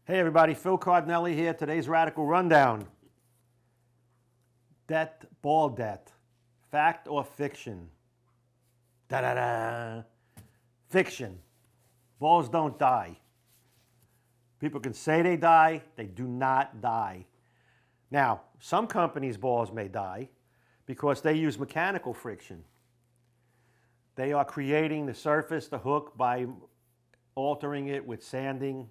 Hey everybody, Phil Cardinelli here. Today's Radical Rundown. Debt, ball debt. Fact or fiction? Da-da-da. Fiction. Balls don't die. People can say they die, they do not die. Now, some companies' balls may die because they use mechanical friction. They are creating the surface, the hook, by altering it with sanding,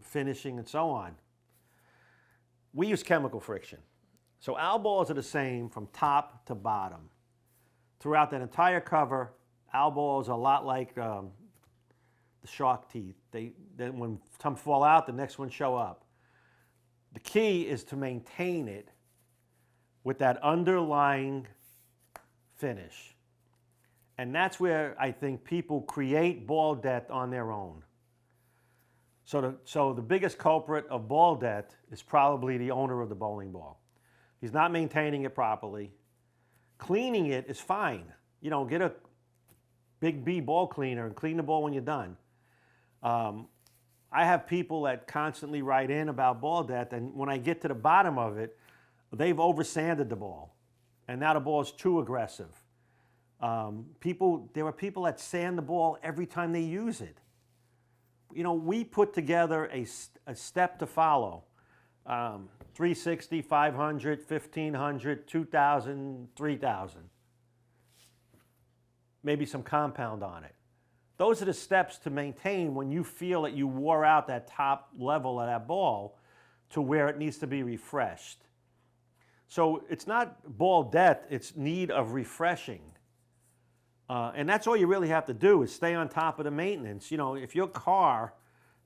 finishing, and so on. We use chemical friction. So our balls are the same from top to bottom. Throughout that entire cover, our balls are a lot like the shark teeth. Then when some fall out, the next ones show up. The key is to maintain it with that underlying finish. And that's where I think people create ball debt on their own. So the biggest culprit of ball debt is probably the owner of the bowling ball. He's not maintaining it properly. Cleaning it is fine. You know, get a Big B ball cleaner and clean the ball when you're done. I have people that constantly write in about ball debt, and when I get to the bottom of it, they've over-sanded the ball, and now the ball is too aggressive. There are people that sand the ball every time they use it. You know, we put together a step to follow. 360, 500, 1500, 2000, 3000. Maybe some compound on it. Those are the steps to maintain when you feel that you wore out that top level of that ball to where it needs to be refreshed. So it's not ball debt, it's need of refreshing. And that's all you really have to do is stay on top of the maintenance. You know, if your car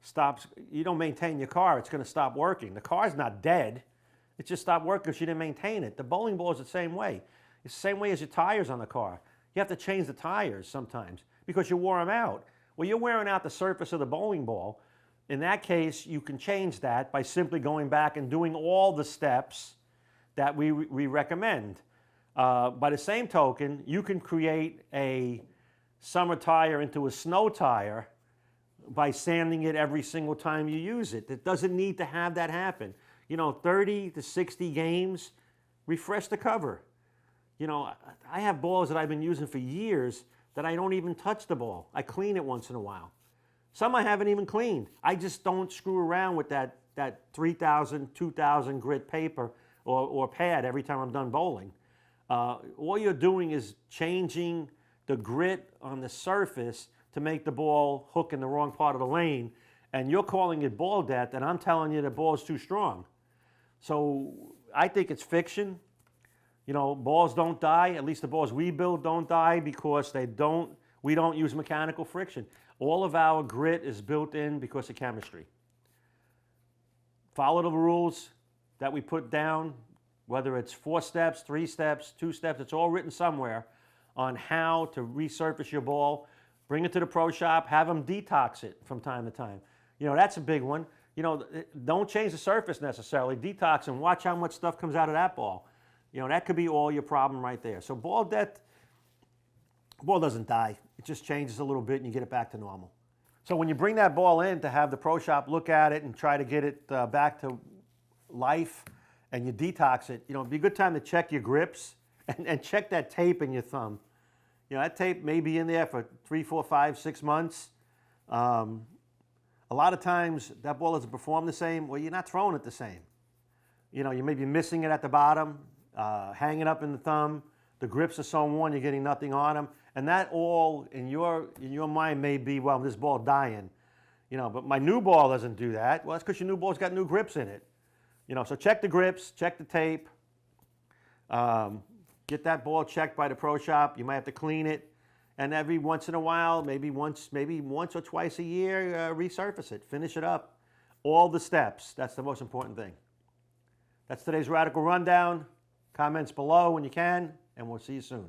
stops, you don't maintain your car, it's going to stop working. The car's not dead. It just stopped working because you didn't maintain it. The bowling ball is the same way. It's the same way as your tires on the car. You have to change the tires sometimes because you wore them out. Well, you're wearing out the surface of the bowling ball. In that case, you can change that by simply going back and doing all the steps that we recommend. By the same token, you can create a summer tire into a snow tire by sanding it every single time you use it. It doesn't need to have that happen. You know, 30 to 60 games, refresh the cover. You know, I have balls that I've been using for years that I don't even touch the ball. I clean it once in a while. Some I haven't even cleaned. I just don't screw around with that 3,000, 2,000 grit paper or pad every time I'm done bowling. All you're doing is changing the grit on the surface to make the ball hook in the wrong part of the lane, and you're calling it ball debt, and I'm telling you the ball is too strong. So I think it's fiction. You know, balls don't die. At least the balls we build don't die because we don't use mechanical friction. All of our grit is built in because of chemistry. Follow the rules that we put down. Whether it's 4 steps, 3 steps, 2 steps, it's all written somewhere on how to resurface your ball. Bring it to the pro shop, have them detox it from time to time. You know, that's a big one. You know, don't change the surface necessarily. Detox and watch how much stuff comes out of that ball. You know, that could be all your problem right there. So ball debt, ball doesn't die. It just changes a little bit and you get it back to normal. So when you bring that ball in to have the pro shop look at it and try to get it back to life, and you detox it, you know, it'd be a good time to check your grips and check that tape in your thumb. You know, that tape may be in there for 3, 4, 5, 6 months. A lot of times that ball doesn't perform the same. Well, you're not throwing it the same. You know, you may be missing it at the bottom, hanging up in the thumb. The grips are so worn, you're getting nothing on them. And that all in your mind may be, well, this ball dying. You know, but my new ball doesn't do that. Well, that's because your new ball's got new grips in it. You know, so check the grips, check the tape, get that ball checked by the pro shop. You might have to clean it, and every once in a while, maybe once or twice a year, resurface it, finish it up. All the steps, that's the most important thing. That's today's Radical Rundown. Comments below when you can, and we'll see you soon.